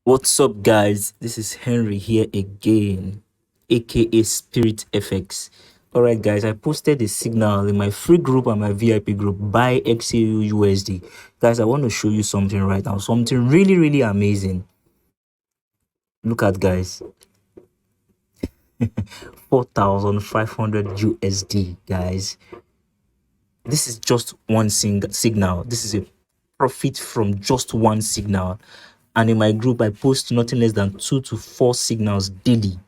What's up, guys? This is Henry here again, aka Spirit FX. All right, guys, I posted a signal in my free group and my VIP group, buy XAU USD. Guys, I want to show you something right now, something really, really amazing. Look at, guys, 4,500 USD, guys. This is just one signal. This is a profit from just one signal. And in my group, I post nothing less than 2 to 4 signals daily.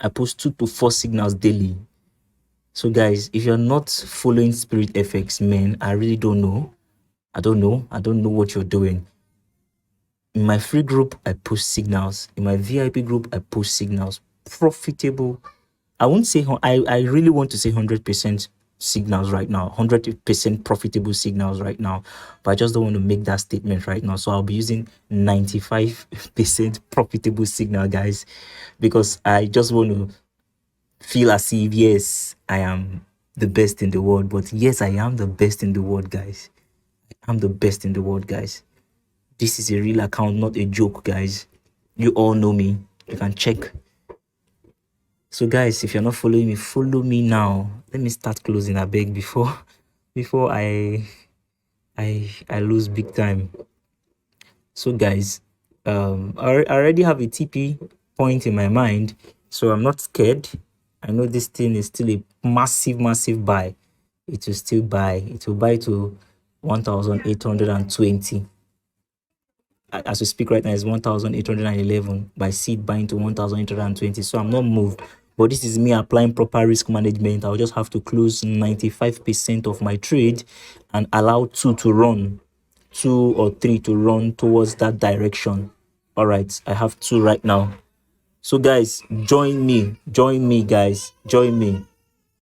I post 2 to 4 signals daily. So guys, if you're not following Spirit FX, man, I really don't know. I don't know what you're doing. In my free group, I post signals. In my VIP group, I post signals. Profitable. I won't say, I really want to say 100% signals right now, 100% profitable signals right now, but I just don't want to make that statement right now. So I'll be using 95% profitable signal, guys, because I just want to feel as if, yes, I am the best in the world. But yes, I am the best in the world, guys. I'm the best in the world, guys. This is a real account, not a joke, guys. You all know me. You can check. So guys, if you're not following me, follow me now. Let me start closing, I beg, before I lose big time. So guys, I already have a TP point in my mind, so I'm not scared. I know this thing is still a massive buy. It will still buy. It will buy to 1,820. As we speak right now, it's 1,811. By seed buying to 1,820. So I'm not moved. But this is me applying proper risk management. I'll just have to close 95% of my trade and allow 2 to run. 2 or 3 to run towards that direction. All right, I have 2 right now. So guys, join me, guys, join me.